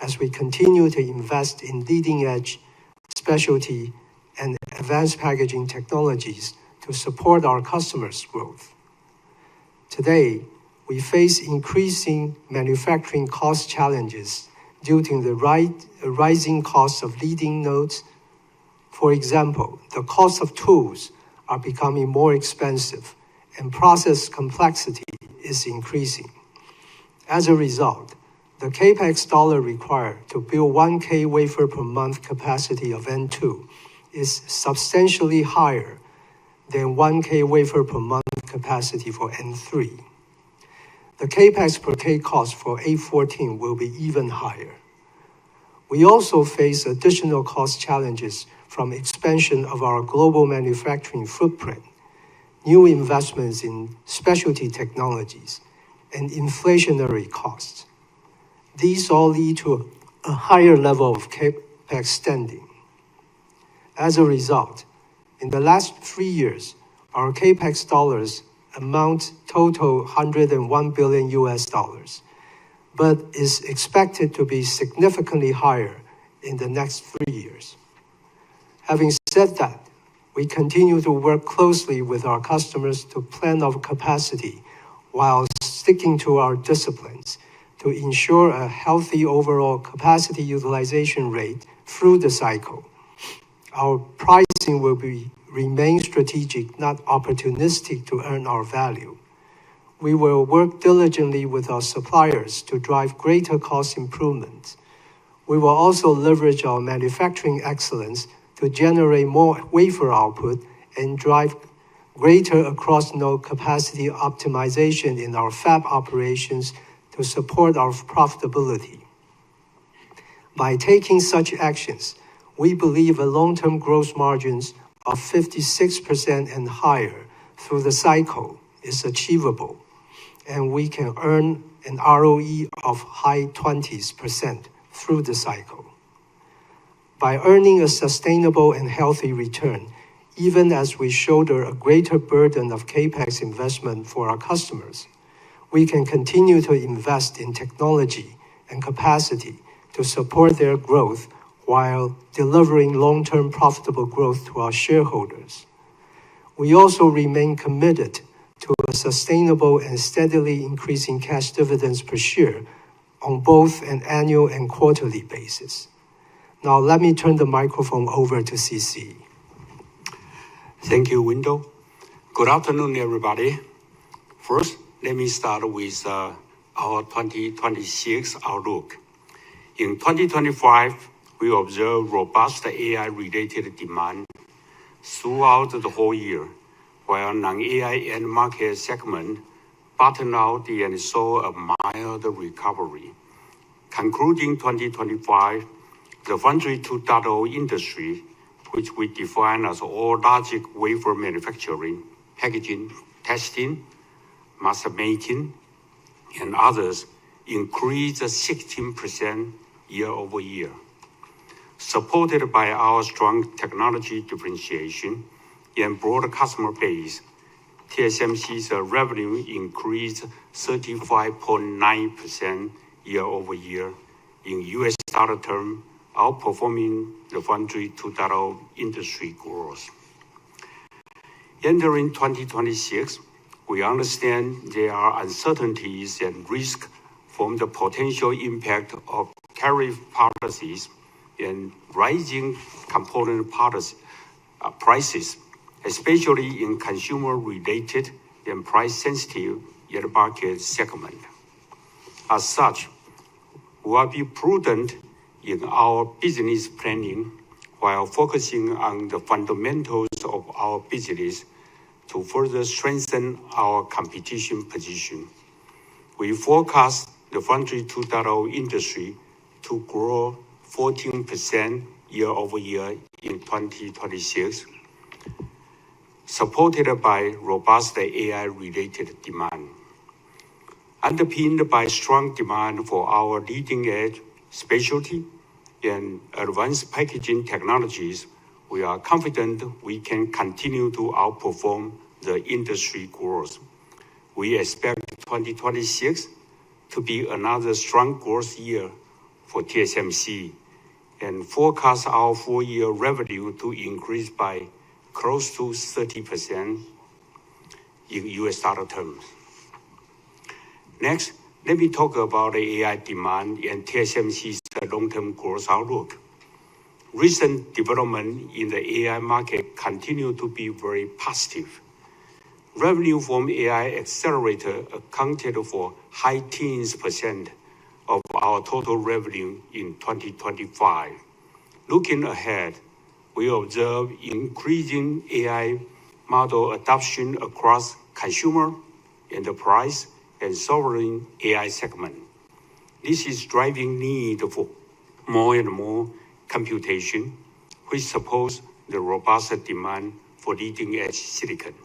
as we continue to invest in leading-edge specialty and advanced packaging technologies to support our customers' growth. Today, we face increasing manufacturing cost challenges due to the rising cost of leading nodes. For example, the cost of tools are becoming more expensive and process complexity is increasing. As a result, the CapEx dollar required to build 1K wafer per month capacity of N2 is substantially higher than 1K wafer per month capacity for N3. The CapEx per K cost for A14 will be even higher. We also face additional cost challenges from expansion of our global manufacturing footprint, new investments in specialty technologies, and inflationary costs. These all lead to a higher level of CapEx spending. As a result, in the last 3 years, our CapEx dollars amount total $101 billion, but is expected to be significantly higher in the next 3 years. Having said that, we continue to work closely with our customers to plan our capacity while sticking to our disciplines to ensure a healthy overall capacity utilization rate through the cycle. Our pricing will remain strategic, not opportunistic, to earn our value. We will work diligently with our suppliers to drive greater cost improvements. We will also leverage our manufacturing excellence to generate more wafer output and drive greater across-node capacity optimization in our fab operations to support our profitability. By taking such actions, we believe a long-term gross margins of 56% and higher through the cycle is achievable, and we can earn an ROE of high 20% through the cycle. By earning a sustainable and healthy return, even as we shoulder a greater burden of CapEx investment for our customers, we can continue to invest in technology and capacity to support their growth while delivering long-term profitable growth to our shareholders. We also remain committed to a sustainable and steadily increasing cash dividends per share on both an annual and quarterly basis. Now let me turn the microphone over to CC. Thank you, Wendell. Good afternoon, everybody. First, let me start with our 2026 outlook. In 2025, we observe robust AI-related demand throughout the whole year, while non-AI end market segment bottomed out and saw a mild recovery. Concluding 2025, the Foundry 2.0 industry, which we define as all logic wafer manufacturing, packaging, testing, mask making, and others, increased 16% year over year. Supported by our strong technology differentiation and broad customer base, TSMC's revenue increased 35.9% year over year in US dollar terms, outperforming the Foundry 2.0 industry growth. Entering 2026, we understand there are uncertainties and risks from the potential impact of tariff policies and rising component prices, especially in consumer-related and price-sensitive yet market segment. As such, we will be prudent in our business planning while focusing on the fundamentals of our business to further strengthen our competition position. We forecast the Foundry 2.0 industry to grow 14% year over year in 2026, supported by robust AI-related demand. Underpinned by strong demand for our leading-edge specialty and advanced packaging technologies, we are confident we can continue to outperform the industry growth. We expect 2026 to be another strong growth year for TSMC and forecast our full-year revenue to increase by close to 30% in US dollar terms. Next, let me talk about the AI demand and TSMC's long-term growth outlook. Recent development in the AI market continue to be very positive. Revenue from AI accelerator accounted for high teens % of our total revenue in 2025. Looking ahead, we observe increasing AI model adoption across consumer, enterprise, and sovereign AI segment. This is driving need for more and more computation, which supports the robust demand for leading-edge silicon.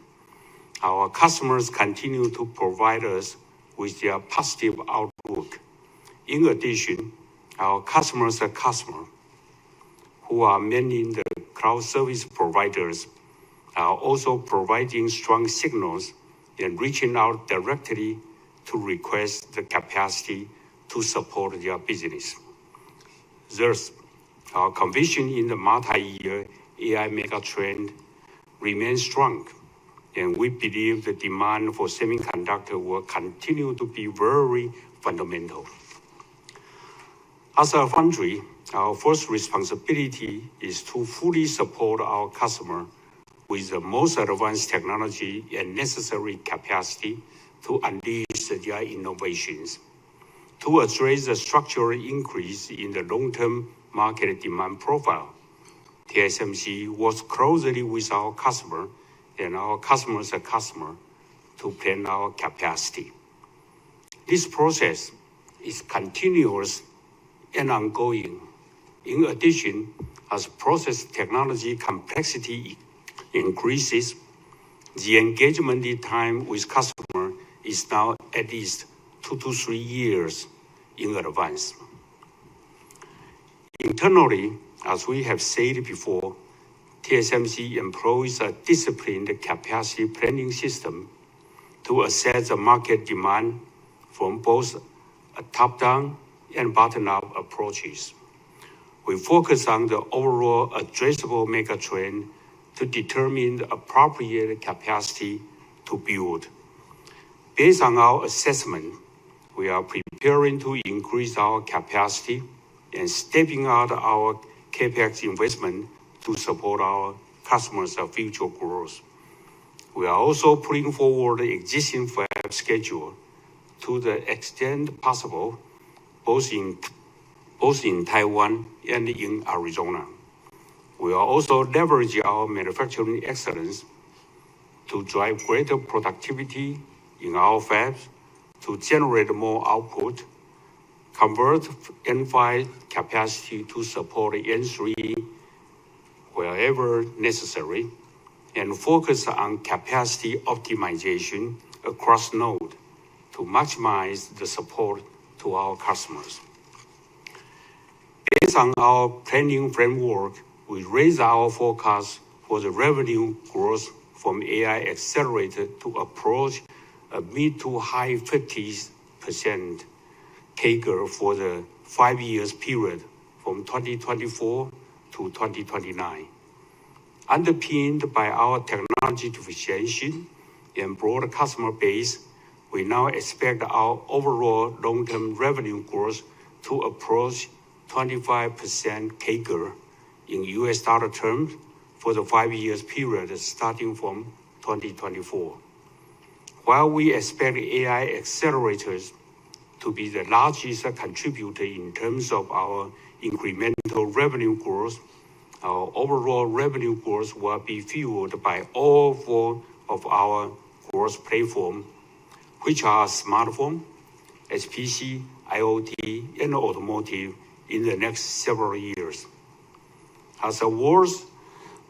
Our customers continue to provide us with their positive outlook. In addition, our customers' customers, who are mainly the cloud service providers, are also providing strong signals and reaching out directly to request the capacity to support their business. Thus, our conviction in the multi-year AI megatrend remains strong, and we believe the demand for semiconductor will continue to be very fundamental. As a foundry, our first responsibility is to fully support our customer with the most advanced technology and necessary capacity to unleash their innovations. To address the structural increase in the long-term market demand profile, TSMC works closely with our customer and our customer's customer to plan our capacity. This process is continuous and ongoing. In addition, as process technology complexity increases, the engagement time with customer is now at least 2 to 3 years in advance. Internally, as we have said before, TSMC employs a disciplined capacity planning system to assess the market demand from both a top-down and bottom-up approaches. We focus on the overall addressable megatrend to determine the appropriate capacity to build. Based on our assessment, we are preparing to increase our capacity and stepping out our CapEx investment to support our customers' future growth. We are also putting forward the existing fab schedule to the extent possible, both in Taiwan and in Arizona. We are also leveraging our manufacturing excellence to drive greater productivity in our fabs to generate more output, convert N5 capacity to support N3 wherever necessary, and focus on capacity optimization across nodes to maximize the support to our customers. Based on our planning framework, we raise our forecast for the revenue growth from AI accelerator to approach a mid to high 50% CAGR for the 5 years period from 2024 to 2029. Underpinned by our technology differentiation and broad customer base, we now expect our overall long-term revenue growth to approach 25% CAGR in US dollar terms for the 5 years period starting from 2024. While we expect AI accelerators to be the largest contributor in terms of our incremental revenue growth, our overall revenue growth will be fueled by all 4 of our growth platforms, which are smartphone, HPC, IoT, and automotive in the next several years. As the world's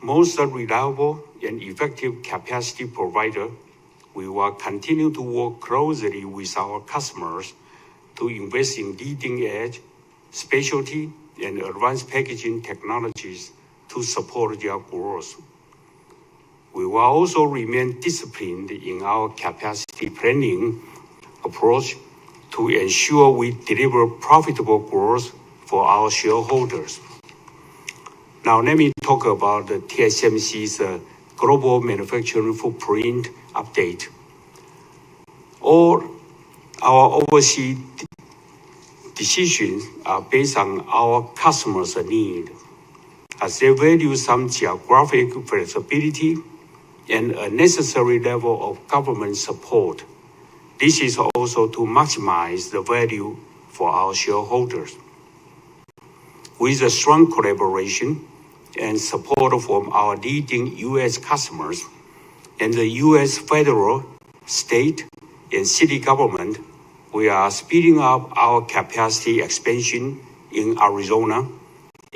most reliable and effective capacity provider, we will continue to work closely with our customers to invest in leading-edge, specialty, and advanced packaging technologies to support their growth. We will also remain disciplined in our capacity planning approach to ensure we deliver profitable growth for our shareholders. Now let me talk about the TSMC's global manufacturing footprint update. All our overseas decisions are based on our customers' need, as they value some geographic flexibility and a necessary level of government support. This is also to maximize the value for our shareholders. With a strong collaboration and support from our leading U.S. customers and the U.S. federal, state, and city government, we are speeding up our capacity expansion in Arizona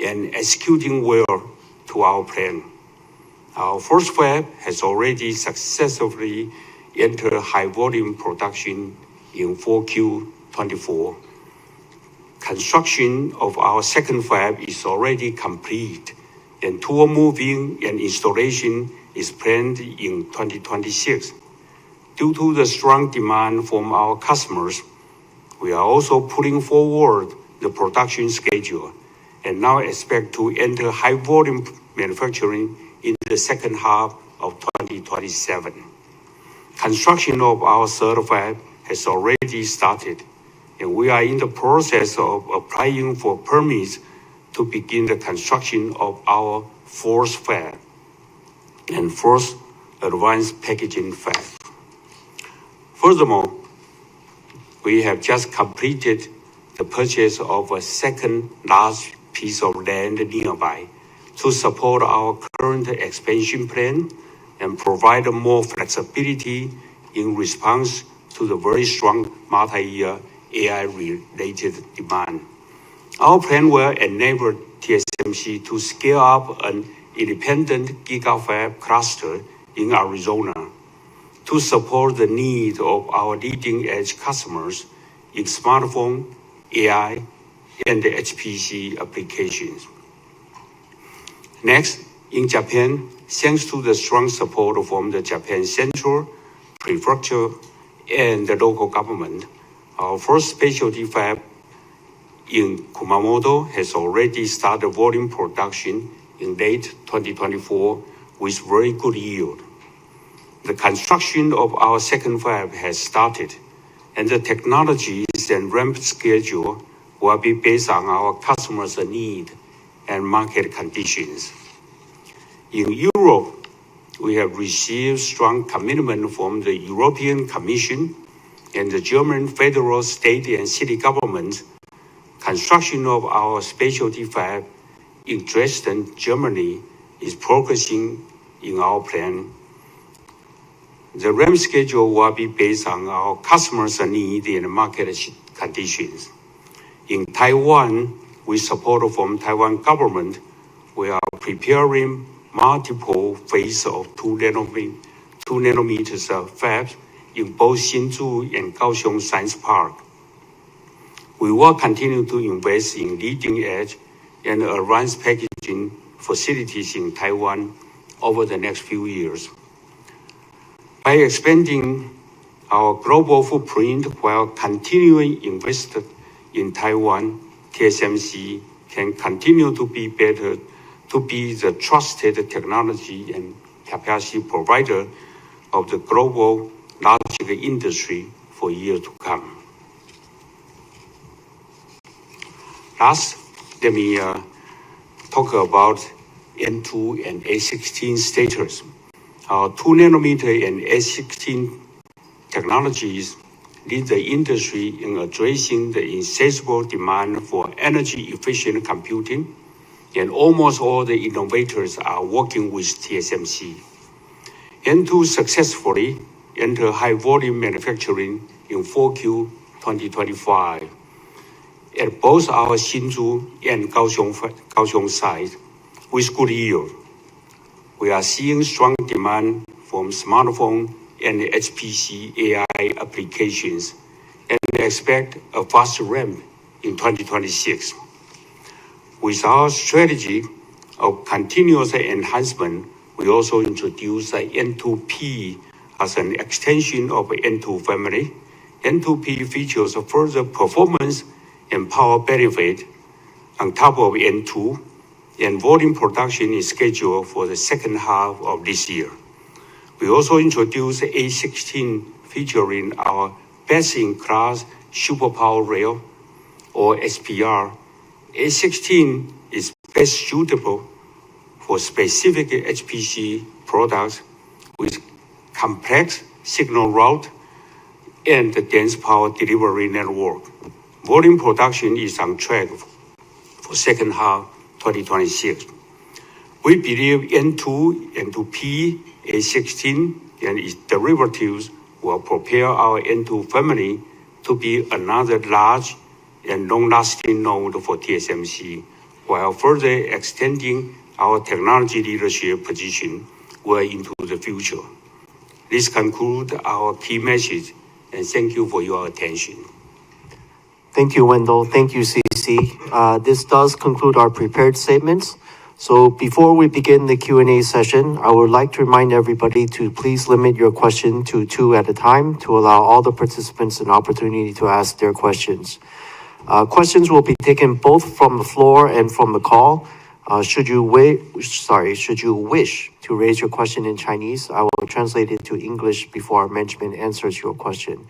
and executing well to our plan. Our first fab has already successfully entered high-volume production in 4Q24. Construction of our second fab is already complete, and tool moving and installation is planned in 2026. Due to the strong demand from our customers, we are also pulling forward the production schedule and now expect to enter high-volume manufacturing in the second half of 2027. Construction of our third fab has already started, and we are in the process of applying for permits to begin the construction of our fourth fab and first advanced packaging fab. Furthermore, we have just completed the purchase of a second large piece of land nearby to support our current expansion plan and provide more flexibility in response to the very strong multi-year AI-related demand. Our plan will enable TSMC to scale up an independent GigaFab cluster in Arizona to support the needs of our leading-edge customers in smartphone, AI, and the HPC applications. Next, in Japan, thanks to the strong support from the Japan Central, Prefecture, and the local government, our first specialty fab in Kumamoto has already started volume production in late 2024 with very good yield. The construction of our second fab has started, and the technologies and ramp schedule will be based on our customers' need and market conditions. In Europe, we have received strong commitment from the European Commission and the German federal, state, and city governments. Construction of our specialty fab in Dresden, Germany is progressing in our plan. The ramp schedule will be based on our customers' needs and market conditions. In Taiwan, with support from Taiwan government, we are preparing multiple phases of 2 nanometers fabs in both Hsinchu and Kaohsiung Science Park. We will continue to invest in leading-edge and advanced packaging facilities in Taiwan over the next few years. By expanding our global footprint while continuing invest in Taiwan, TSMC can continue to be the trusted technology and capacity provider of the global logic industry for years to come. Last, let me talk about N2 and A16 status. Our 2 nanometer and A16 technologies lead the industry in addressing the insatiable demand for energy-efficient computing, and almost all the innovators are working with TSMC. N2 successfully entered high-volume manufacturing in 4Q 2025 at both our Hsinchu and Kaohsiung sites with good yield. We are seeing strong demand from smartphone and HPC AI applications and expect a fast ramp in 2026. With our strategy of continuous enhancement, we also introduced N2P as an extension of N2 family. N2P features further performance and power benefit on top of N2, and volume production is scheduled for the second half of this year. We also introduced A16 featuring our best-in-class superpower rail, or SPR. A16 is best suitable for specific HPC products with complex signal route and the dense power delivery network. Volume production is on track for second half 2026. We believe N2, N2P, A16, and its derivatives will propel our N2 family to be another large and long-lasting node for TSMC, while further extending our technology leadership position well into the future. This concludes our key message, and thank you for your attention. Thank you, Wendell. Thank you, CC. This does conclude our prepared statements. So before we begin the Q&A session, I would like to remind everybody to please limit your question to 2 at a time to allow all the participants an opportunity to ask their questions. Questions will be taken both from the floor and from the call. Should you wish to raise your question in Chinese, I will translate it to English before our management answers your question.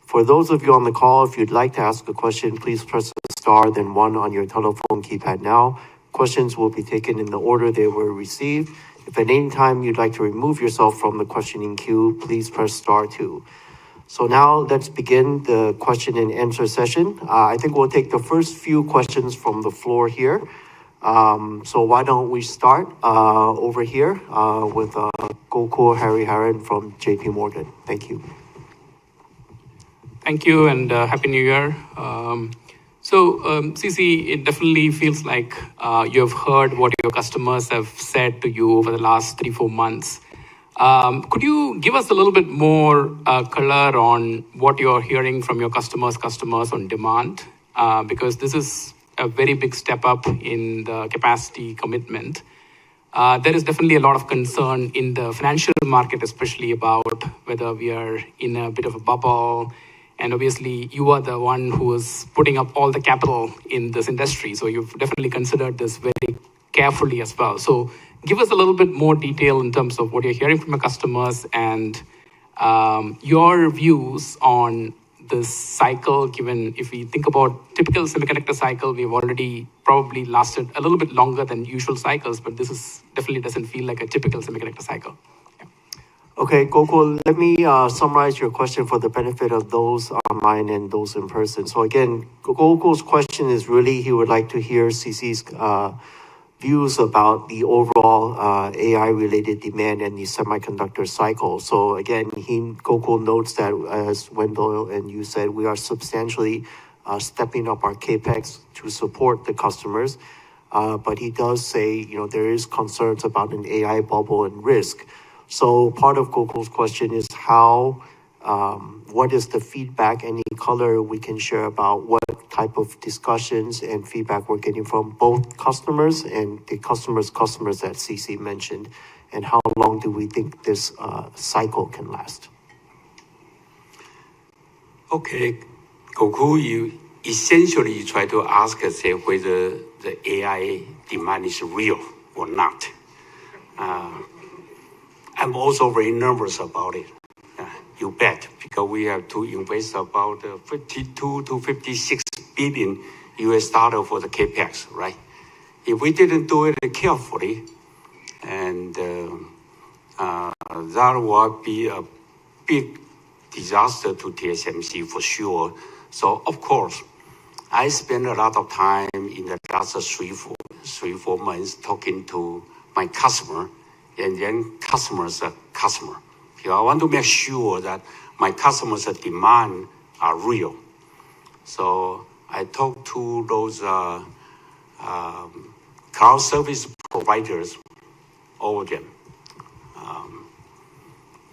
For those of you on the call, if you'd like to ask a question, please press star then 1 on your telephone keypad now. Questions will be taken in the order they were received. If at any time you'd like to remove yourself from the questioning queue, please press star 2. So now let's begin the question and answer session. I think we'll take the first few questions from the floor here. So why don't we start over here with Gokul Hariharan from JP Morgan. Thank you. Thank you, and Happy New Year. CC, it definitely feels like you have heard what your customers have said to you over the last 3-4 months. Could you give us a little bit more color on what you're hearing from your customers on demand? Because this is a very big step up in the capacity commitment. There is definitely a lot of concern in the financial market, especially about whether we are in a bit of a bubble. And obviously, you are the one who is putting up all the capital in this industry. So you've definitely considered this very carefully as well. So give us a little bit more detail in terms of what you're hearing from your customers and your views on this cycle, given if we think about typical semiconductor cycle, we've already probably lasted a little bit longer than usual cycles, but this is definitely doesn't feel like a typical semiconductor cycle. Okay, Gokul, let me summarize your question for the benefit of those online and those in person. So again, Gokul's question is really, he would like to hear CC's views about the overall AI-related demand and the semiconductor cycle. So again, Gokul notes that, as Wendell and you said, we are substantially stepping up our capex to support the customers. But he does say, there is concerns about an AI bubble and risk. So part of Gokul's question is what is the feedback, any color we can share about what type of discussions and feedback we're getting from both customers and the customers that CC mentioned, and how long do we think this cycle can last? Okay, Gokul, you essentially try to ask us whether the AI demand is real or not. I'm also very nervous about it. You bet, because we have to invest about 52 to 56 billion US dollar for the capex, right? If we didn't do it carefully, and that would be a big disaster to TSMC for sure. So of course, I spent a lot of time in the last 3-4 months talking to my customer, and then customers' customer. I want to make sure that my customers' demand are real. So I talked to those cloud service providers, all of them.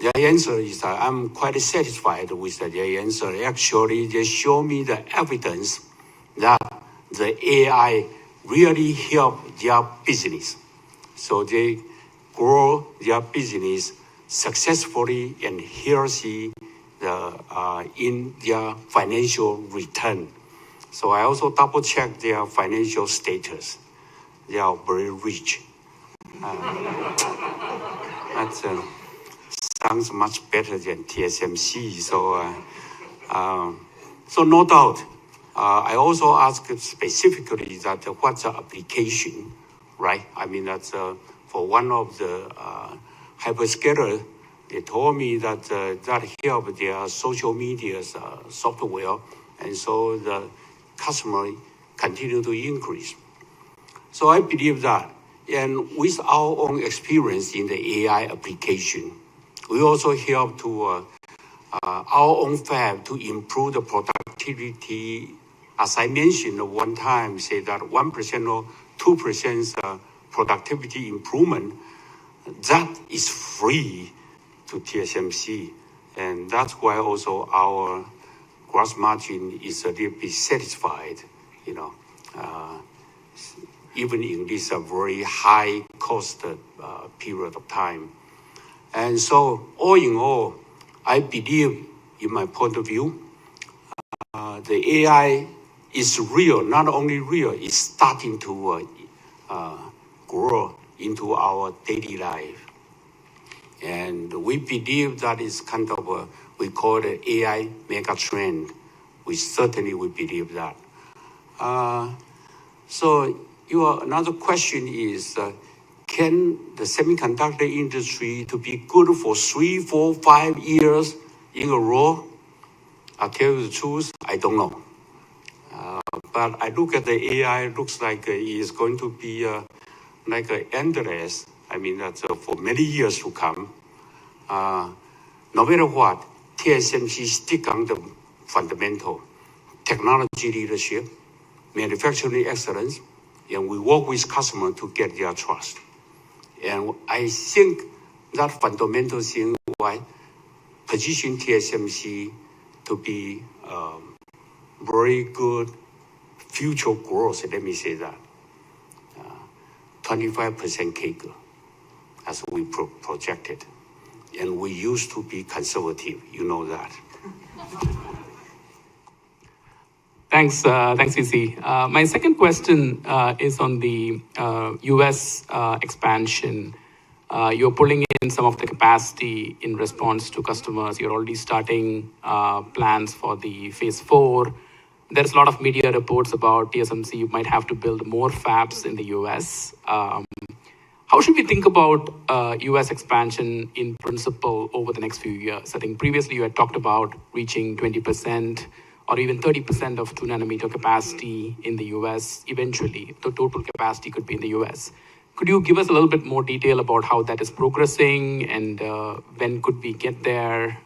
Their answer is that I'm quite satisfied with their answer. Actually, they show me the evidence that the AI really help their business. So they grow their business successfully and healthy in their financial return. So I also double check their financial status. They are very rich. That sounds much better than TSMC. So no doubt. I also asked specifically that what's the application, right? I mean, that's for one of the hyperscaler. They told me that that helped their social media software, and so the customer continue to increase. So I believe that, and with our own experience in the AI application, we also help to our own fab to improve the productivity. As I mentioned one time, say that 1% or 2% productivity improvement, that is free to TSMC. And that's why also our gross margin is a little bit satisfied, even in this very high cost period of time. And so all in all, I believe, in my point of view, the AI is real, not only real, it's starting to grow into our daily life. And we believe that is kind of we call it AI mega trend. We believe that. So another question is, can the semiconductor industry to be good for 3, 4, 5 years in a row? I'll tell you the truth, I don't know. But I look at the AI, looks like it is going to be like endless. I mean, that's for many years to come. No matter what, TSMC stick on the fundamental technology leadership, manufacturing excellence, and we work with customers to get their trust. And I think that fundamental thing why position TSMC to be very good future growth, let me say that. 25% CAGR, as we projected. And we used to be conservative, you know that. Thanks, CC. My second question is on the US expansion. You're pulling in some of the capacity in response to customers. You're already starting plans for the phase 4. There's a lot of media reports about TSMC. You might have to build more fabs in the US. How should we think about US expansion in principle over the next few years? I think previously you had talked about reaching 20% or even 30% of 2 nanometer capacity in the US eventually. The total capacity could be in the US. Could you give us a little bit more detail about how that is progressing and when could we get there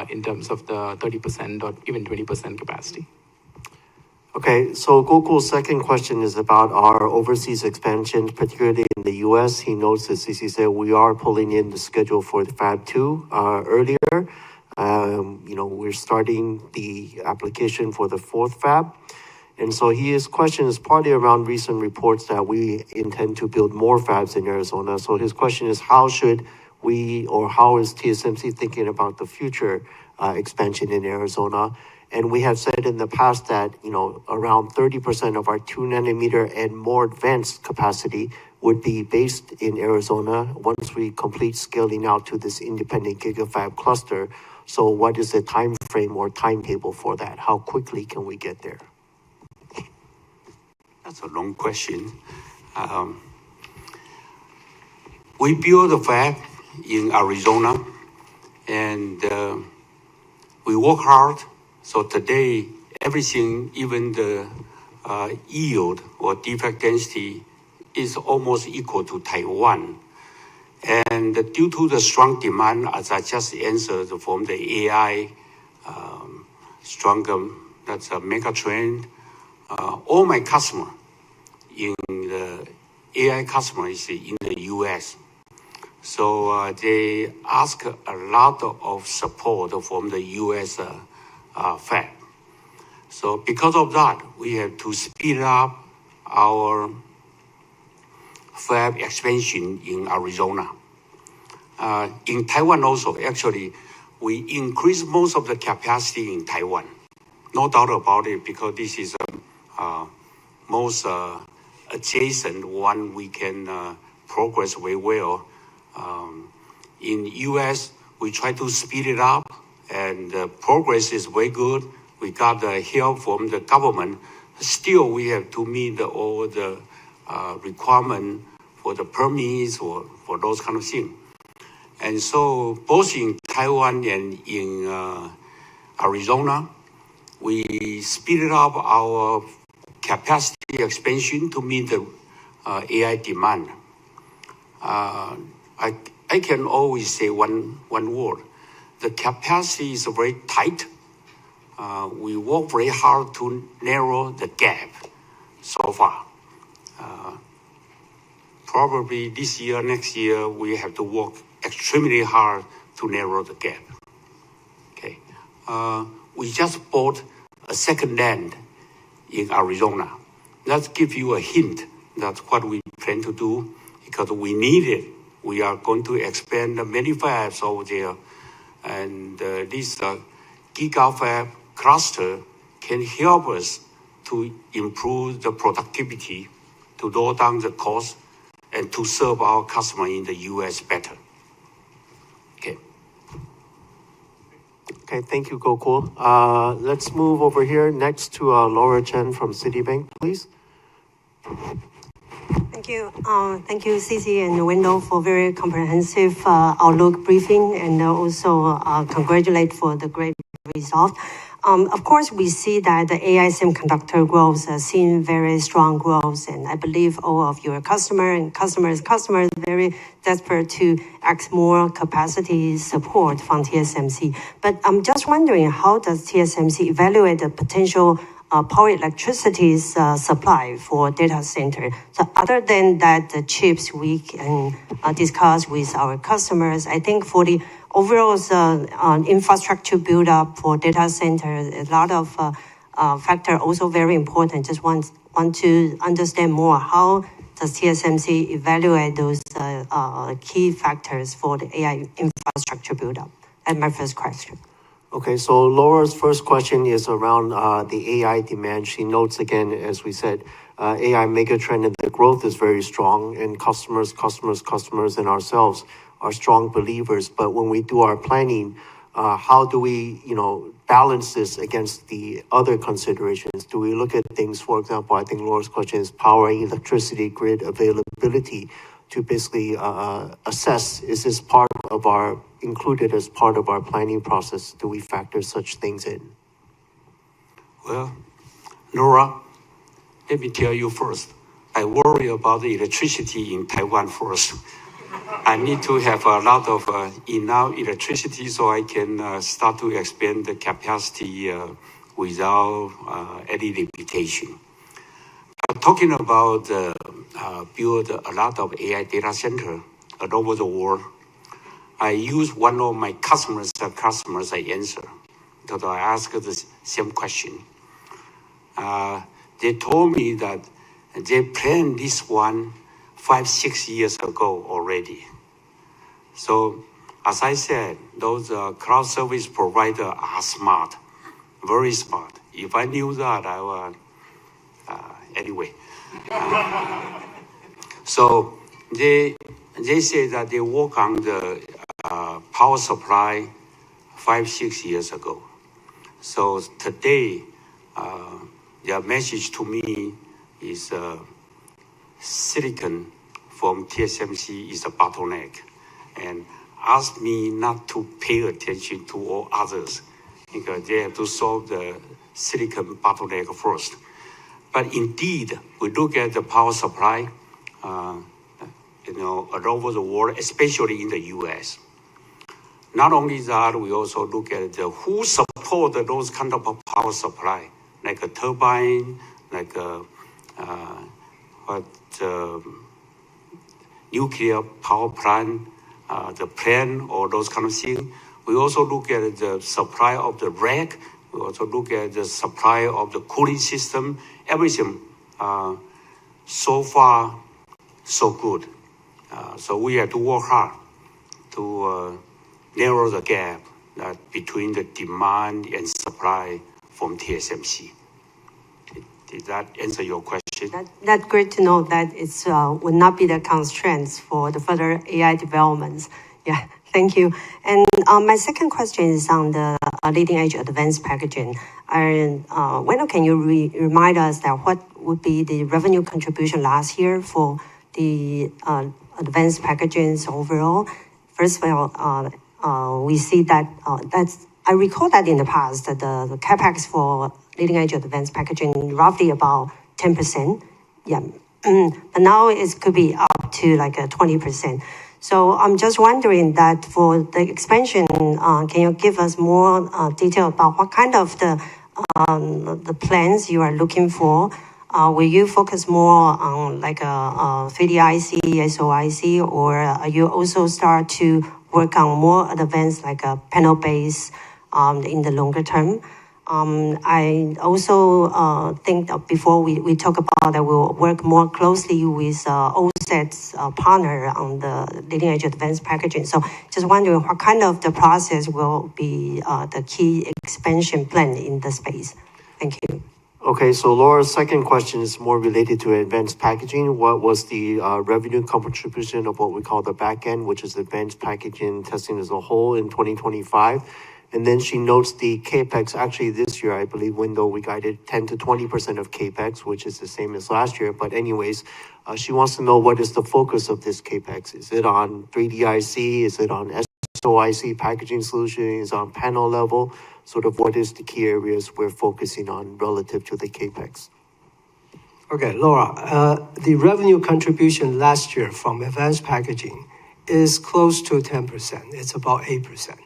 in terms of the 30% or even 20% capacity? Okay, so Gokul's second question is about our overseas expansion, particularly in the U.S. He notes, as CC said, we are pulling in the schedule for the Fab 2 earlier. We're starting the application for the 4th Fab. And so his question is partly around recent reports that we intend to build more fabs in Arizona. So his question is, how should we, or how is TSMC thinking about the future expansion in Arizona? And we have said in the past that, around 30% of our 2 nanometer and more advanced capacity would be based in Arizona once we complete scaling out to this independent gigafab cluster. So what is the time frame or timetable for that? How quickly can we get there? That's a long question. We built a fab in Arizona, and we work hard. So today, everything, even the yield or defect density, is almost equal to Taiwan. And due to the strong demand, as I just answered, from the AI, stronger, that's a mega trend. All my customer in the AI customer is in the US. So they ask a lot of support from the US fab. So because of that, we have to speed up our fab expansion in Arizona. In Taiwan also, actually, we increased most of the capacity in Taiwan. no doubt about it, because this is most adjacent one we can progress very well. In U.S., we try to speed it up, and the progress is very good. We got the help from the government. Still, we have to meet all the requirement for the permits or for those kind of things. And so both in Taiwan and in Arizona, we speeded up our capacity expansion to meet the AI demand. I can always say one word. The capacity is very tight. We work very hard to narrow the gap so far. Probably this year, next year, we have to work extremely hard to narrow the gap. Okay. We just bought a second land in Arizona. That gives you a hint that's what we plan to do, because we need it. We are going to expand many fabs over there. And this gigafab cluster can help us to improve the productivity, to lower down the cost, and to serve our customer in the U.S. better. Okay. Okay, thank you, Gokul. Let's move over here next to Laura Chen from Citibank, please. Thank you. Thank you, CC and Wendell, for very comprehensive outlook briefing, and also congratulate for the great result. Of course, we see that the AI semiconductor growth has seen very strong growth, and I believe all of your customers very desperate to ask more capacity support from TSMC. But I'm just wondering, how does TSMC evaluate the potential power electricity supply for data center? So other than that, the chips we can discuss with our customers, I think for the overall infrastructure build up for data centers, a lot of factor also very important. Just want to understand more, how does TSMC evaluate those key factors for the AI infrastructure build up? That's my first question. Okay, so Laura's first question is around the AI demand. She notes again, as we said, AI megatrend and the growth is very strong, and customers and ourselves are strong believers. But when we do our planning, how do we, balance this against the other considerations? Do we look at things, for example, I think Laura's question is power, electricity, grid availability, to basically assess, is this included as part of our planning process? Do we factor such things in? Well, Laura, let me tell you first, I worry about the electricity in Taiwan first. I need to have a lot of enough electricity so I can start to expand the capacity without any limitation. Talking about build a lot of AI data center all over the world, I use one of my customers I answer, because I asked the same question. They told me that they planned this one 5-6 years ago already. So, as I said, those cloud service providers are smart, very smart. If I knew that, I would, anyway. So, they say that they work on the power supply 5-6 years ago. So today, their message to me is silicon from TSMC is a bottleneck, and ask me not to pay attention to all others, because they have to solve the silicon bottleneck first. But indeed, we look at the power supply, all over the world, especially in the U.S. Not only that, we also look at who support those kind of power supply, like a turbine, like nuclear power plant, the plant, or those kind of things. We also look at the supply of the rack. We also look at the supply of the cooling system, everything. So far, so good. So we have to work hard to narrow the gap between the demand and supply from TSMC. Did that answer your question? That's great to know that it's will not be the constraints for the further AI developments. Yeah, thank you. And my second question is on the leading edge advanced packaging. When can you remind us that what would be the revenue contribution last year for the advanced packaging overall? First of all, we see that I recall that in the past that the capex for leading edge advanced packaging roughly about 10%. Yeah, but now it could be up to like 20%. So I'm just wondering that for the expansion, can you give us more detail about what kind of the plans you are looking for? Will you focus more on like a 3D IC, SOIC, or are you also start to work on more advanced like a panel base in the longer term? I also think that before we talk about that we'll work more closely with OSAT's partner on the leading edge advanced packaging. So just wondering what kind of the process will be the key expansion plan in the space. Thank you. Okay, so Laura's second question is more related to advanced packaging. What was the revenue contribution of what we call the back end, which is advanced packaging testing as a whole in 2025? And then she notes the CAPEX. Actually, this year, I believe, window, we guided 10 to 20% of CAPEX, which is the same as last year. But anyways, she wants to know what is the focus of this CAPEX. Is it on 3D IC? Is it on SOIC packaging solution? Is it on panel level? Sort of what is the key areas we're focusing on relative to the CAPEX? Okay, Laura, the revenue contribution last year from advanced packaging is close to 10%. It's about 8%.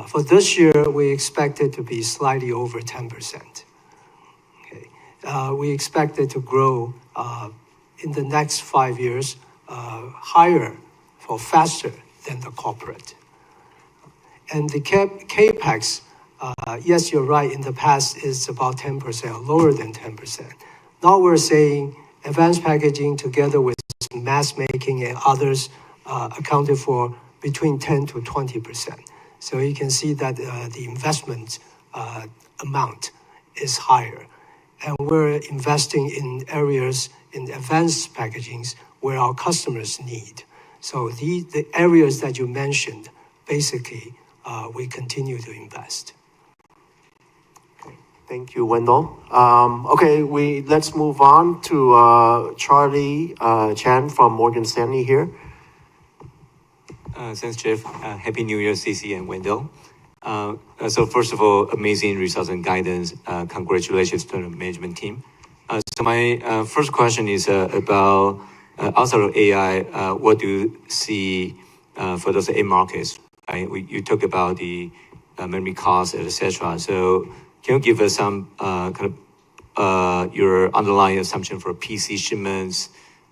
For this year, we expect it to be slightly over 10%. Okay. We expect it to grow in the next 5 years higher or faster than the corporate. And the CAPEX, yes, you're right, in the past is about 10%, lower than 10%. Now we're saying advanced packaging together with mass making and others accounted for between 10 to 20%. So you can see that the investment amount is higher. And we're investing in areas in advanced packagings where our customers need. So the areas that you mentioned, basically, we continue to invest. Thank you, Wendell. Okay, let's move on to Charlie Chan from Morgan Stanley here. Thanks, Jeff. Happy New Year, CC and Wendell. So first of all, amazing results and guidance. Congratulations to the management team. So my first question is about outside of AI, what do you see for those end markets? You talk about the memory costs, etc. So can you give us some kind of your underlying assumption for PC shipments,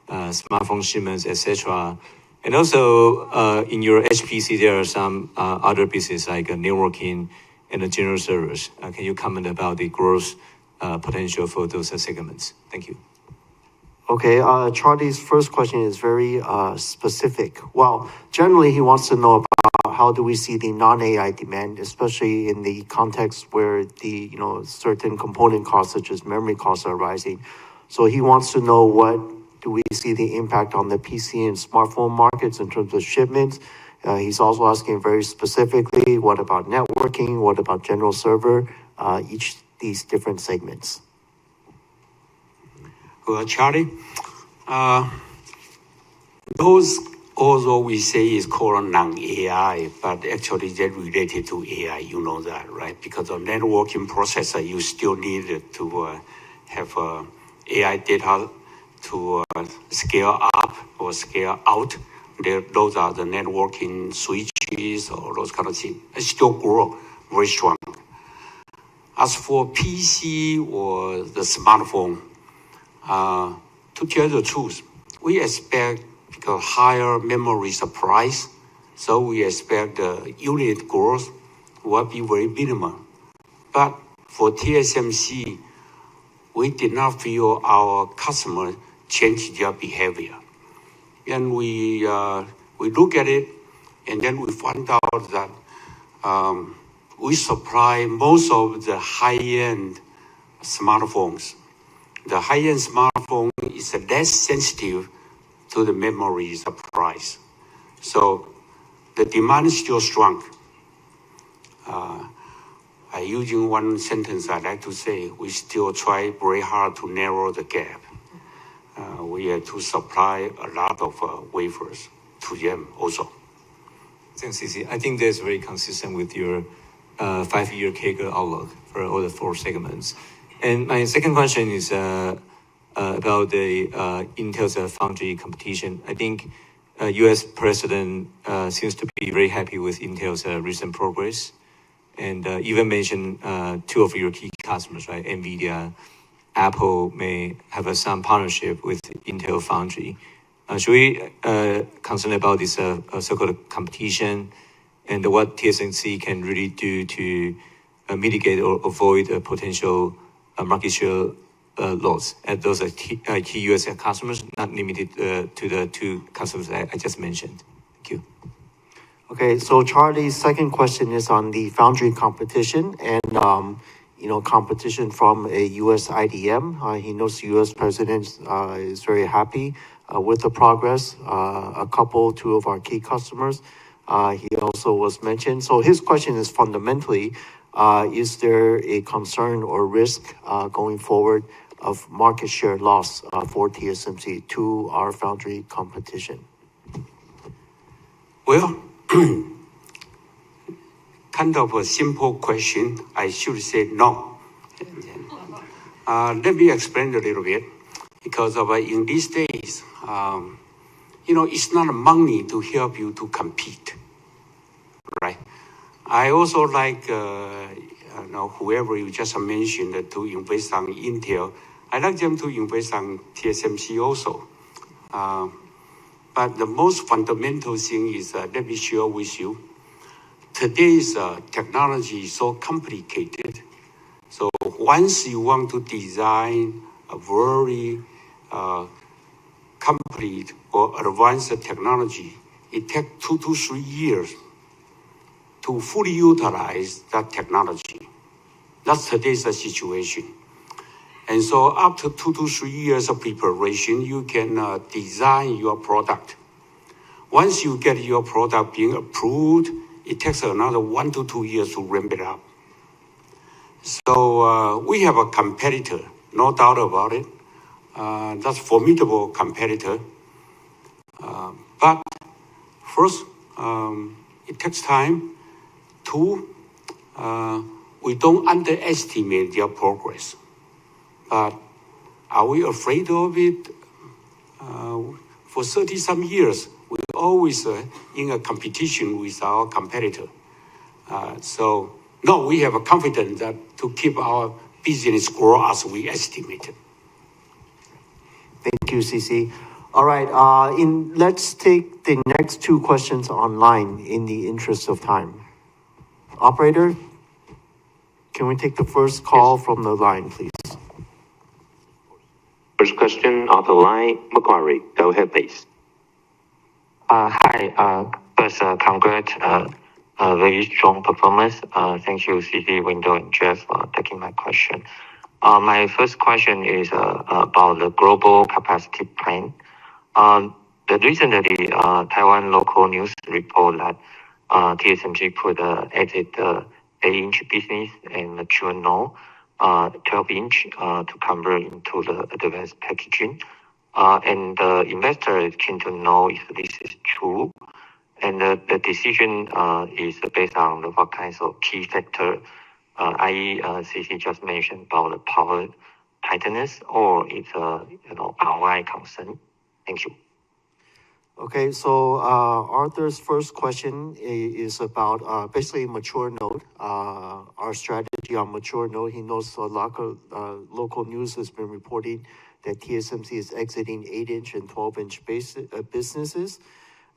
smartphone shipments, etc.? And also, in your HPC, there are some other businesses like networking and general servers. Can you comment about the growth potential for those segments? Thank you. Okay, Charlie's first question is very specific. Well, generally, he wants to know about how do we see the non-AI demand, especially in the context where the certain component costs, such as memory costs, are rising. So he wants to know what do we see the impact on the PC and smartphone markets in terms of shipments. He's also asking very specifically, what about networking? What about general server? Each these different segments. Well, Charlie, those although we say is called non-AI, but actually they're related to AI. You know that, right? Because of networking processor, you still need to have AI data to scale up or scale out. Those are the networking switches or those kind of things. It still grow very strong. As for PC or the smartphone, to tell the truth, we expect a higher memory supplies, so we expect the unit growth will be very minimal. But for TSMC, we did not feel our customers change their behavior. And we look at it, and then we find out that we supply most of the high-end smartphones. The high-end smartphone is less sensitive to the memory price. So the demand is still strong. Using one sentence, I like to say, we still try very hard to narrow the gap. We have to supply a lot of wafers to them also. Thanks, CC. I think that's very consistent with your 5-year CAGR outlook for all the 4 segments. And my second question is about the Intel's foundry competition. I think U.S. President seems to be very happy with Intel's recent progress, and even mentioned 2 of your key customers, right? NVIDIA, Apple may have some partnership with Intel Foundry. Should we concern about this so-called competition, and what TSMC can really do to mitigate or avoid a potential market share loss at those key U.S. customers, not limited to the 2 customers I just mentioned? Thank you. Okay, so Charlie's second question is on the foundry competition and, competition from a U.S. IDM. He knows the U.S. president is very happy with the progress. 2 of our key customers, he also was mentioned. So his question is fundamentally, is there a concern or risk going forward of market share loss for TSMC to our foundry competition? Well, kind of a simple question. I should say no. Let me explain a little bit. Because in these days, it's not money to help you to compete, right? I also like, whoever you just mentioned to invest on Intel. I like them to invest on TSMC also. But the most fundamental thing is, let me share with you. Today's technology is so complicated. So once you want to design a very complete or advanced technology, it takes 2 to 3 years to fully utilize that technology. That's today's situation. And so after 2 to 3 years of preparation, you can design your product. Once you get your product being approved, it takes another 1 to 2 years to ramp it up. So we have a competitor, no doubt about it. That's a formidable competitor. But first, it takes time. 2, we don't underestimate their progress. But are we afraid of it? For 30-some years, we're always in a competition with our competitor. So, no, we have a confidence that to keep our business grow as we estimated. Thank you, CC. All right, let's take the next 2 questions online in the interest of time. Operator, can we take the first call from the line, please? First question on the line, Macquarie. Go ahead, please. Hi. First, congrats. Very strong performance. Thank you, CC, Wendell, and Jeff, for taking my question. My first question is about the global capacity plan. Recently, Taiwan local news report that TSMC could exit the 8-inch business and mature node, 12-inch to convert into the advanced packaging. And the investor is keen to know if this is true. And the decision is based on what kinds of key factor, i.e., CC just mentioned about the power tightness, or it's ROI concern. Thank you. Okay, so Arthur's first question is about basically mature node. Our strategy on mature node. He knows a lot of local news has been reporting that TSMC is exiting 8-inch and 12-inch businesses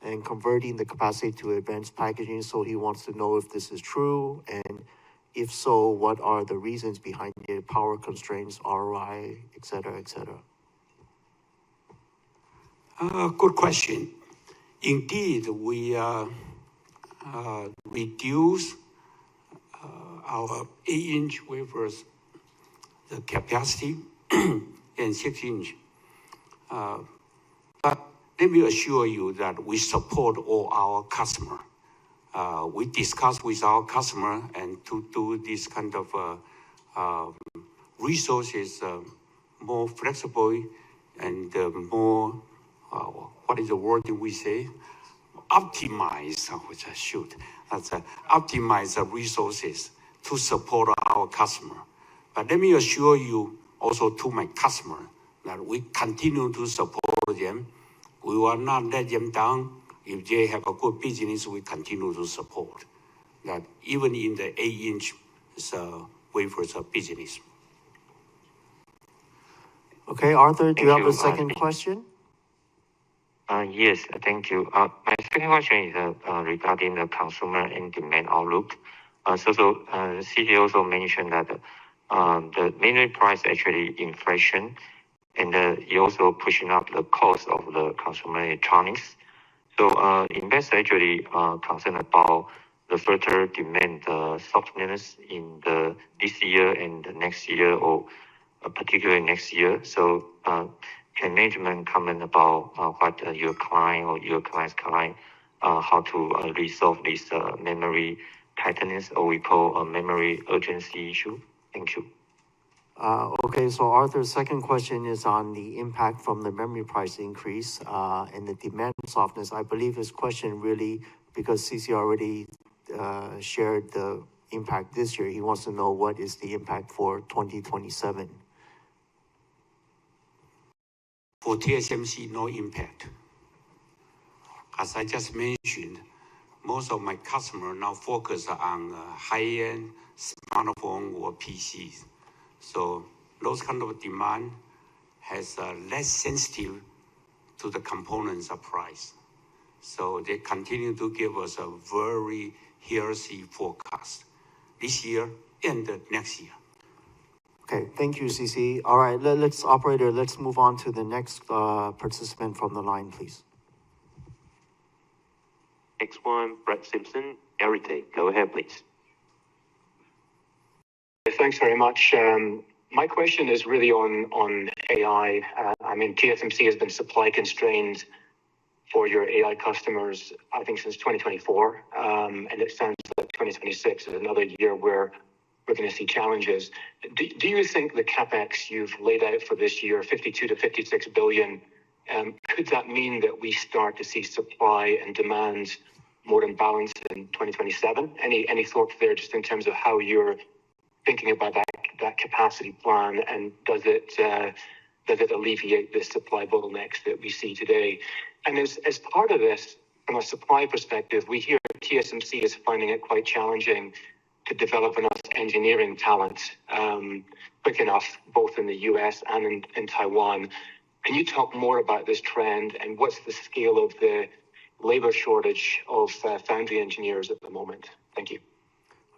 and converting the capacity to advanced packaging. So he wants to know if this is true, and if so, what are the reasons behind it, power constraints, ROI, et cetera, et cetera. Good question. Indeed, we reduce our 8-inch wafers, the capacity, and 6-inch. But let me assure you that we support all our customers. We discuss with our customer and to do this kind of resources more flexible and more, what is the word that we say? Optimize, which I should. That's optimize the resources to support our customer. But let me assure you also to my customer that we continue to support them. We will not let them down. If they have a good business, we continue to support that even in the 8-inch wafers business. Okay, Arthur, do you have Thank a you. second question? Yes, thank you. My second question is regarding the consumer and demand outlook. CJ also mentioned that the memory price actually inflation, and it also pushing up the cost of the consumer electronics. So investors actually concerned about the further demand softness in this year and the next year, or particularly next year. So can management comment about what your client or your client's client, how to resolve this memory tightness, or we call a memory urgency issue? Thank you. Okay, so Arthur's second question is on the impact from the memory price increase and the demand softness. I believe his question really, because CC already shared the impact this year, he wants to know what is the impact for 2027. For TSMC, no impact. As I just mentioned, most of my customers now focus on high-end smartphone or PCs. So those kind of demand has less sensitive to the components of price. So they continue to give us a very healthy forecast this year and the next year. Okay, thank you, CC. All right, operator, let's move on to the next participant from the line, please. Next one, Brett Simpson, Arete. Go ahead, please. Thanks very much. My question is really on AI. TSMC has been supply constrained for your AI customers, I think, since 2024. And it sounds like 2026 is another year where we're going to see challenges. Do you think the CapEx you've laid out for this year, 52 to 56 billion, could that mean that we start to see supply and demand more in balance in 2027? Any thoughts there just in terms of how you're thinking about that capacity plan, and does it alleviate the supply bottlenecks that we see today? And as part of this, from a supply perspective, we hear TSMC is finding it quite challenging to develop enough engineering talent quick enough, both in the US and in Taiwan. Can you talk more about this trend, and what's the scale of the labor shortage of foundry engineers at the moment? Thank you.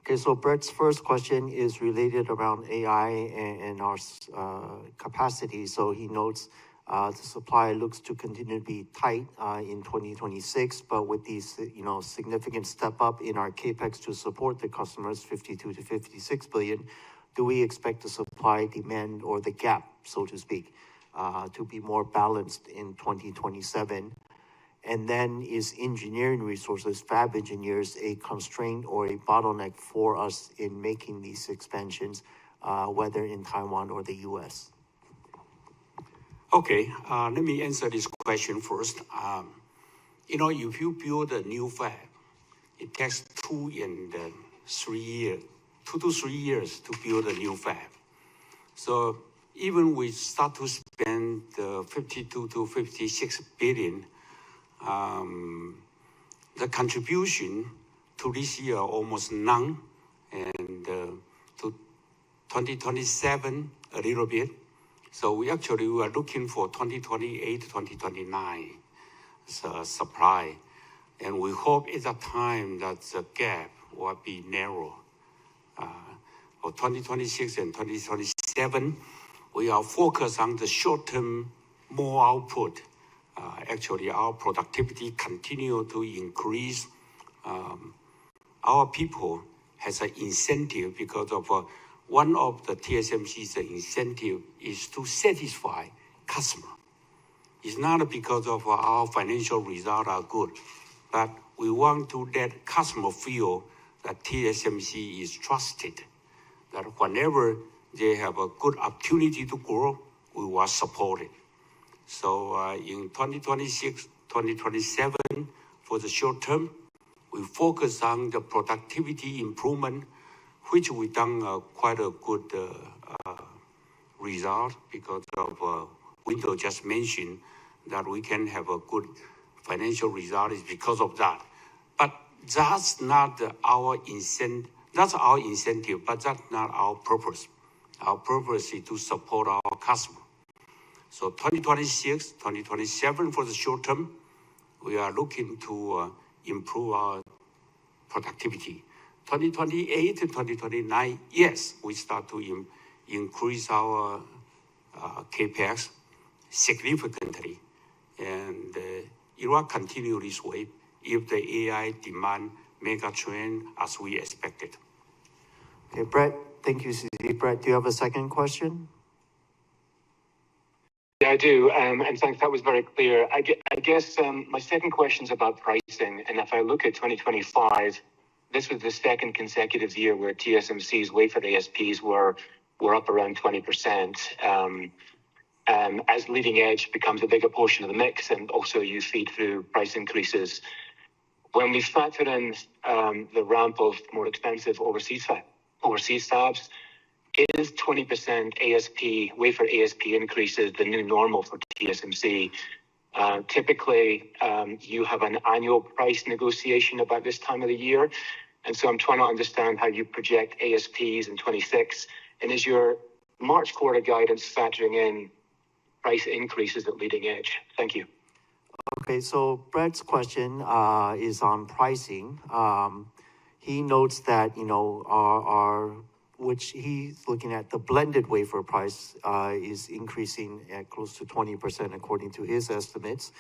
Okay, so Brett's first question is related around AI and our capacity. So he notes the supply looks to continue to be tight in 2026, but with these significant step up in our capex to support the customers, 52 to 56 billion, do we expect the supply demand, or the gap, so to speak, to be more balanced in 2027? And then, is engineering resources, fab engineers, a constraint or a bottleneck for us in making these expansions, whether in Taiwan or the US? Okay, let me answer this question first. If you build a new fab, it takes 2 to 3 years to build a new fab. So even we start to spend 52 to 56 billion, the contribution to this year almost none, and to 2027 a little bit. So we are looking for 2028 to 2029 supply, and we hope at that time that the gap will be narrow. For 2026 and 2027, we are focused on the short-term more output. Our productivity continue to increase. Our people has an incentive because of one of the TSMC's incentive is to satisfy customer. It's not because of our financial results are good, but we want to let customer feel that TSMC is trusted, that whenever they have a good opportunity to grow, we will support it. So in 2026, 2027, for the short term, we focus on the productivity improvement, which we done quite a good result because of Wendell just mentioned that we can have a good financial result is because of that. But that's not our incentive. That's our incentive, but that's not our purpose. Our purpose is to support our customer. So 2026, 2027 for the short term, we are looking to improve our productivity. 2028 and 2029, yes, we start to increase our capex significantly, and it will continue this way if the AI demand mega trend as we expected. Okay, Brett, thank you, CC. Brett, do you have a second question? Yeah, I do, and thanks, that was very clear. I guess my second question is about pricing, and if I look at 2025, this was the second consecutive year where TSMC's wafer ASPs were up around 20%. As leading edge becomes a bigger portion of the mix, and also you feed through price increases. When we factor in the ramp of more expensive overseas fabs, is 20% ASP, wafer ASP increases the new normal for TSMC? Typically, you have an annual price negotiation about this time of the year. And so I'm trying to understand how you project ASPs in 26. And is your March quarter guidance factoring in price increases at leading edge? Thank you. Okay, so Brett's question is on pricing. He notes that, which he's looking at the blended wafer price is increasing at close to 20% according to his estimates.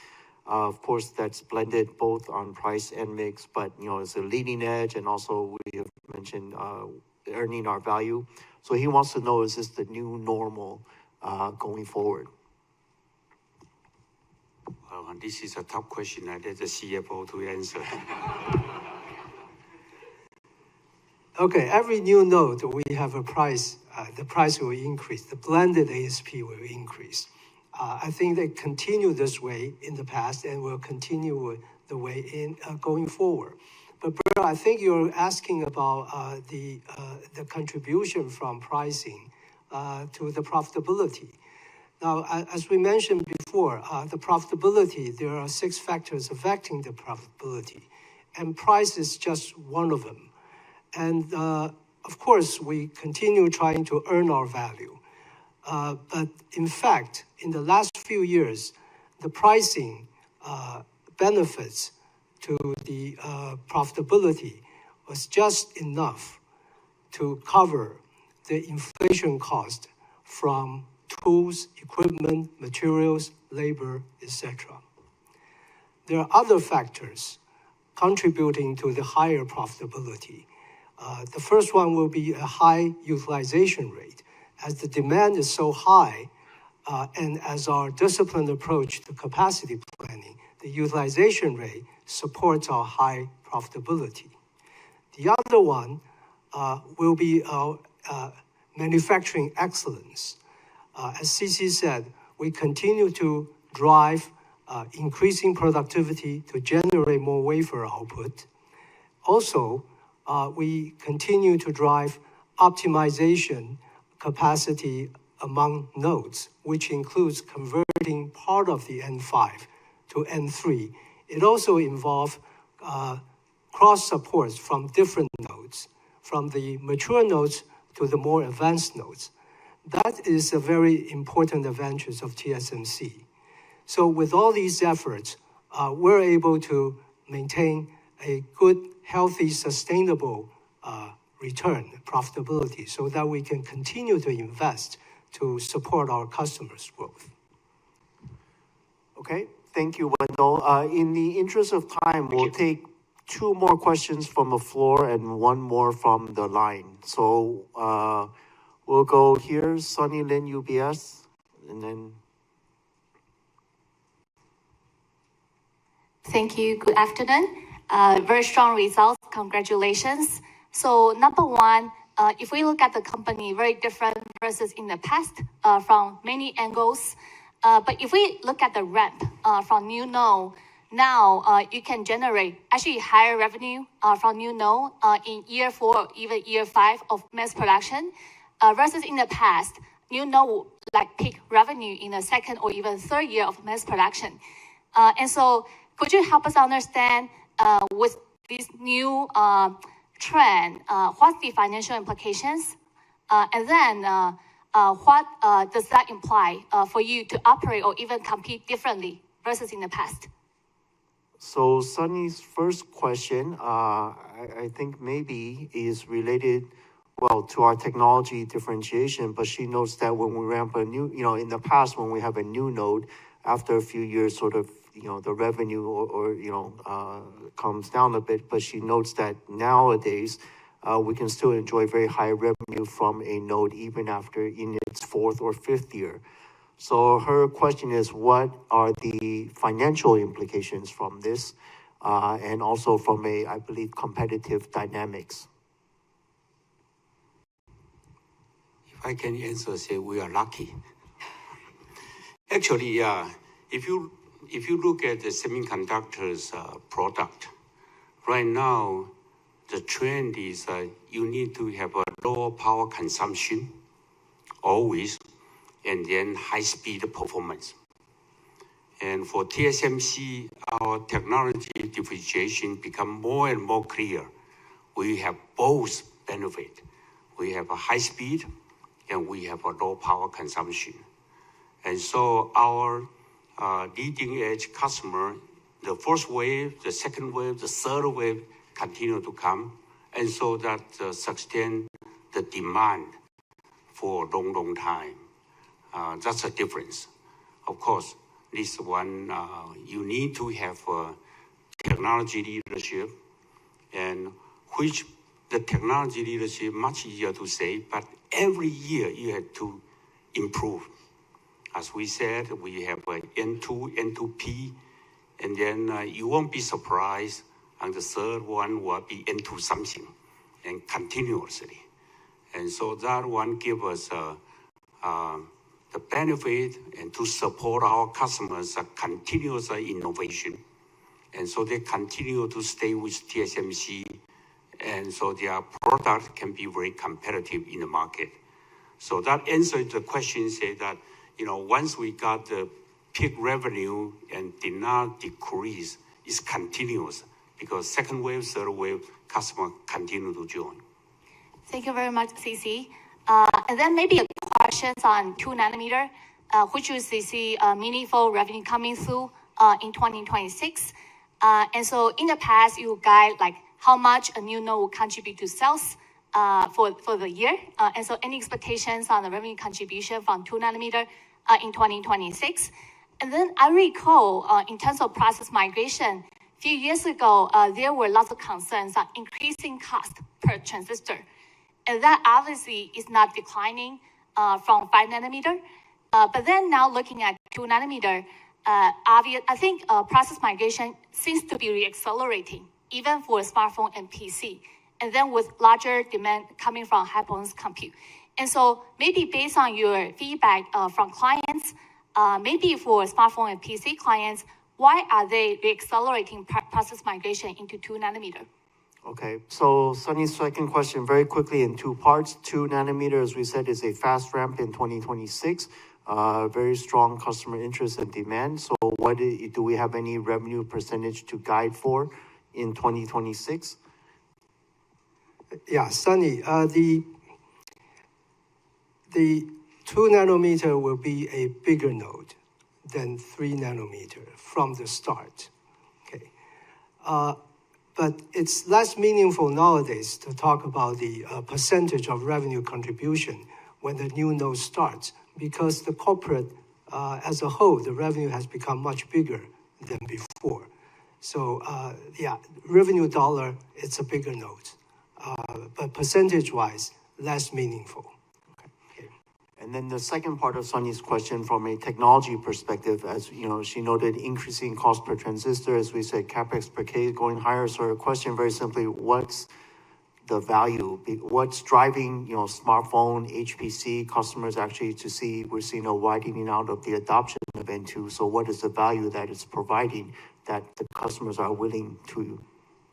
Of course, that's blended both on price and mix, but it's a leading edge, and also we have mentioned earning our value. So he wants to know, is this the new normal going forward? Well, this is a tough question. I let the CFO to answer. Okay, every new node we have a price, the price will increase, the blended ASP will increase. I think they continue this way in the past and will continue the way in going forward. But Bert, I think you're asking about the contribution from pricing to the profitability. Now, as we mentioned before, the profitability, there are 6 factors affecting the profitability, and price is just one of them. And of course, we continue trying to earn our value. But in fact, in the last few years, the pricing benefits to the profitability was just enough to cover the inflation cost from tools, equipment, materials, labor, etc. There are other factors contributing to the higher profitability. The first one will be a high utilization rate. As the demand is so high, and as our disciplined approach to capacity planning, the utilization rate supports our high profitability. The other one will be our manufacturing excellence. As CC said, we continue to drive increasing productivity to generate more wafer output. Also, we continue to drive optimization capacity among nodes, which includes converting part of the N5 to N3. It also involves cross supports from different nodes, from the mature nodes to the more advanced nodes. That is a very important advantage of TSMC. So with all these efforts, we're able to maintain a good, healthy, sustainable return, profitability, so that we can continue to invest to support our customers' growth. Okay, thank you, Wendell. In the interest of time, we'll take two more questions from the floor and one more from the line. So we'll go here, Sunny Lin, UBS, and then. Thank you. Good afternoon. Very strong results. Congratulations. So number one, if we look at the company, very different versus in the past from many angles. But if we look at the ramp from new node, now you can generate actually higher revenue from new node in year 4 or even year 5 of mass production versus in the past, new node would like peak revenue in the second or even third year of mass production. And so could you help us understand with this new trend, what's the financial implications? And then what does that imply for you to operate or even compete differently versus in the past? So Sunny's first question, I think maybe is related, well, to our technology differentiation, but she notes that when we ramp a new, in the past, when we have a new node, after a few years, sort of, the revenue or comes down a bit, but she notes that nowadays, we can still enjoy very high revenue from a node even after in its 4th or 5th year. So her question is, what are the financial implications from this, and also from I believe, competitive dynamics? If I can answer, say we are lucky. Actually, if you look at the semiconductors product, right now, the trend is you need to have a low power consumption, always, and then high-speed performance. And for TSMC, our technology differentiation become more and more clear. We have both benefit. We have a high speed, and we have a low power consumption. And so our leading edge customer, the first wave, the second wave, the third wave continue to come. And so that sustain the demand for a long, long time. That's a difference. Of course, this one, you need to have technology leadership, and which the technology leadership much easier to say, but every year you have to improve. As we said, we have N2, N2P, and then you won't be surprised, and the third one will be N2 something, and continuously. And so that one gives us the benefit and to support our customers a continuous innovation. And so they continue to stay with TSMC, and so their product can be very competitive in the market. So that answers the question, say that, once we got the peak revenue and did not decrease, it's continuous because second wave, third wave, customer continue to join. Thank you very much, CC. And then maybe a questions on 2 nanometer, which you see meaningful revenue coming through in 2026. And so in the past, you guide like how much a new node will contribute to sales for the year. And so any expectations on the revenue contribution from 2 nanometer in 2026? And then I recall in terms of process migration, a few years ago, there were lots of concerns on increasing cost per transistor. And that obviously is not declining from 5 nanometer. But then now looking at 2 nanometer, I think process migration seems to be reaccelerating, even for smartphone and PC. And then with larger demand coming from high-performance compute. And so maybe based on your feedback from clients, maybe for smartphone and PC clients, why are they reaccelerating process migration into 2 nanometer? Okay, so Sunny's second question very quickly in 2 parts. 2 nanometer, as we said, is a fast ramp in 2026. Very strong customer interest and demand. So do we have any revenue percentage to guide for in 2026? Yeah, Sunny, the 2 nanometer will be a bigger node than 3 nanometer from the start. Okay. But it's less meaningful nowadays to talk about the percentage of revenue contribution when the new node starts, because the corporate, as a whole, the revenue has become much bigger than before. So yeah, revenue dollar, it's a bigger note, but percentage-wise, less meaningful. Okay. And then the second part of Sunny's question from a technology perspective, as you know, she noted increasing cost per transistor, as we said, capex per K going higher. So her question very simply, what's the value? What's driving, you know, smartphone, HPC customers actually to see, we're seeing a widening out of the adoption of N2. So what is the value that it's providing that the customers are willing to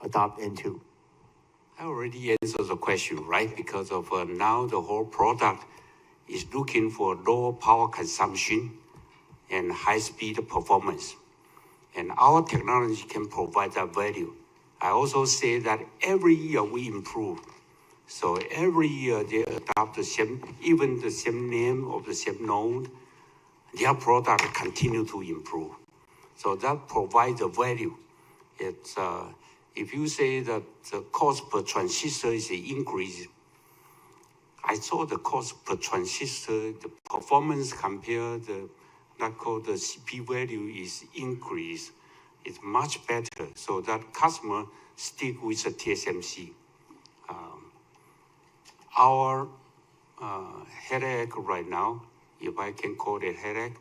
adopt N2? I already answered the question, right? Because of now the whole product is looking for low power consumption and high speed performance. And our technology can provide that value. I also say that every year we improve. So every year they adopt the same, even the same name of the same node, their product continue to improve. So that provides a value. It's, if you say that the cost per transistor is increased, I saw the cost per transistor, the performance compared the CP value is increased. It's much better, so that customer stick with the TSMC. Our headache right now, if I can call it headache,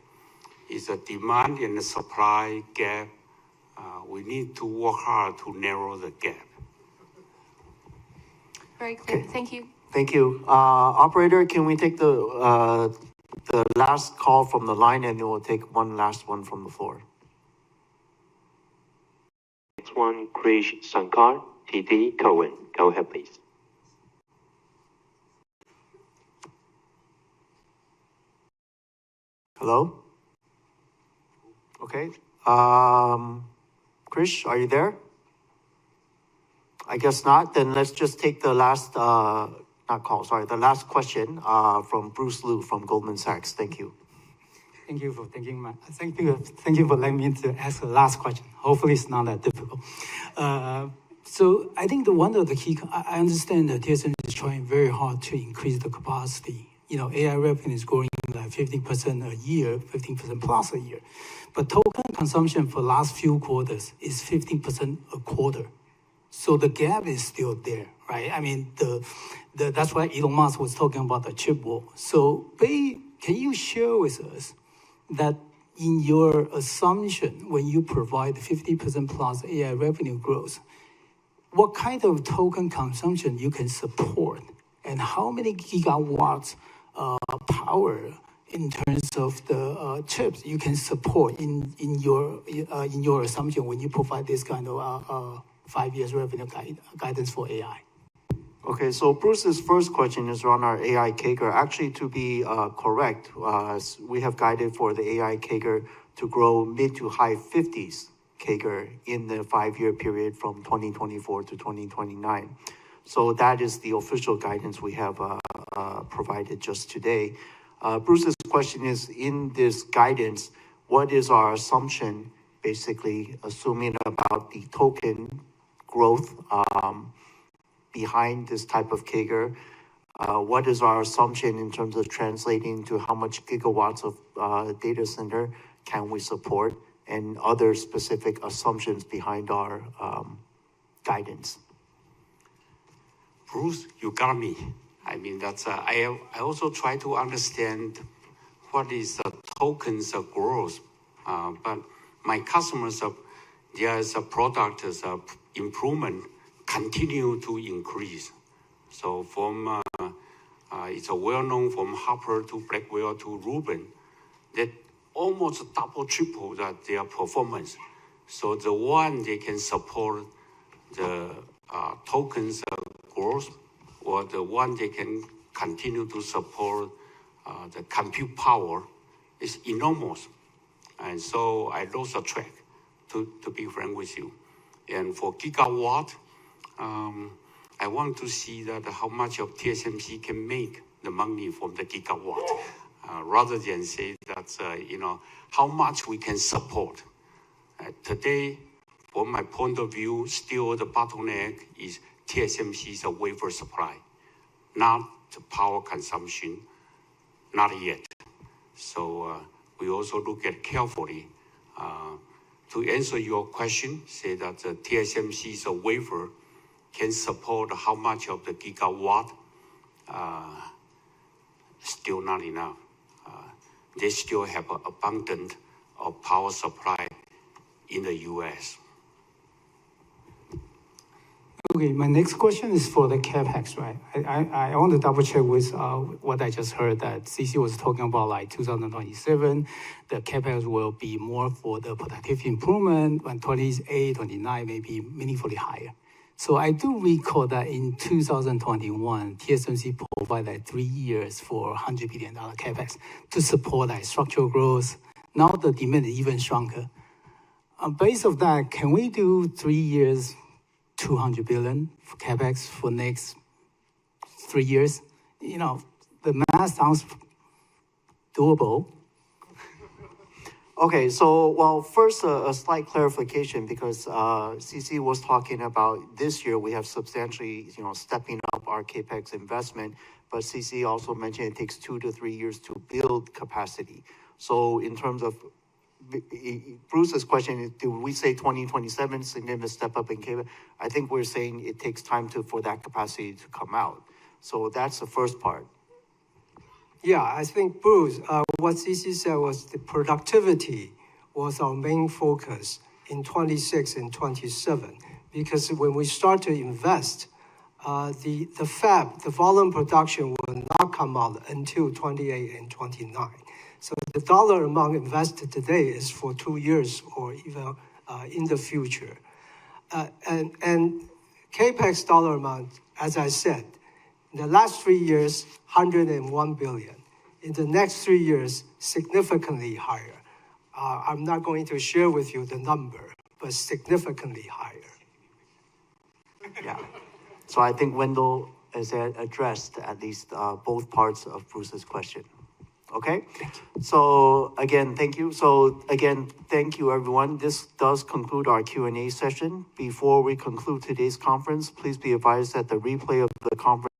is the demand and the supply gap. We need to work hard to narrow the gap. Very clear. Okay. Thank you. Thank you. Operator, can we take the last call from the line, and then we'll take one last one from the floor. Next one, Krish Sankar, TD Cowen. Go ahead, please. Hello? Okay. Krish, are you there? I guess not. Then let's just take the last, the last question from Bruce Lu from Goldman Sachs. Thank you. Thank you for thank you for letting me to ask the last question. Hopefully it's not that difficult. So I think one of the key, I understand that TSMC is trying very hard to increase the capacity. You know, AI revenue is growing like 50% a year, 15% plus a year. But token consumption for last few quarters is 15% a quarter. So the gap is still there, right? I mean, that's why Elon Musk was talking about the chip war. So can you share with us that in your assumption, when you provide 50% plus AI revenue growth, what kind of token consumption you can support, and how many gigawatts power in terms of the chips you can support in your assumption when you provide this kind of 5 years revenue guidance for AI? Okay, so Bruce's first question is around our AI CAGR. Actually, to be correct, we have guided for the AI CAGR to grow mid to high 50s CAGR in the 5-year period from 2024 to 2029. So that is the official guidance we have provided just today. Bruce's question is, in this guidance, what is our assumption, basically assuming about the token growth behind this type of CAGR? What is our assumption in terms of translating to how much gigawatts of data center can we support, and other specific assumptions behind our guidance? Bruce, you got me. I mean, that's I also try to understand what is the tokens of growth, but my customers, there's a product improvement continue to increase. So from it's a well-known from Hopper to Blackwell to Rubin, that almost double, triple that their performance. So the one they can support the tokens growth, or the one they can continue to support the compute power is enormous. And so I lost a track, to be frank with you. And for gigawatt, I want to see that how much of TSMC can make the money from the gigawatt, rather than say that, how much we can support. Today, from my point of view, still the bottleneck is TSMC's wafer supply, not the power consumption, not yet. So we also look at carefully To answer your question, say that the TSMC's wafer can support how much of the gigawatt? Still not enough. They still have an abundant of power supply in the U.S. Okay, my next question is for the CapEx, right? I want to double check with what I just heard that CC was talking about, like 2027, the CapEx will be more for the productivity improvement, when 28, 29 may be meaningfully higher. So I do recall that in 2021, TSMC provided 3 years for $100 billion CapEx to support like structural growth. Now the demand is even stronger. Based on that, can we do 3 years, $200 billion for CapEx for next 3 years? You know, the math sounds doable. Okay, so, well, first, a slight clarification, because CC was talking about this year we have substantially, stepping up our CapEx investment, but CC also mentioned it takes 2 to 3 years to build capacity. So in terms of Bruce's question is, do we say 2027, significant step up in CapEx? I think we're saying it takes time for that capacity to come out. So that's the first part. Yeah, I think, Bruce, what CC said was the productivity was our main focus in 26 and 27, because when we start to invest, the fab, the volume production will not come out until 28 and 29. So the dollar amount invested today is for 2 years or even in the future. And CapEx dollar amount, as I said, in the last 3 years, $101 billion. In the next 3 years, significantly higher. I'm not going to share with you the number, but significantly higher. Yeah. So I think Wendell has addressed at least both parts of Bruce's question. Okay? So again, thank you. So again, thank you, everyone. This does conclude our Q&A session. Before we conclude today's conference, please be advised that the replay of the conference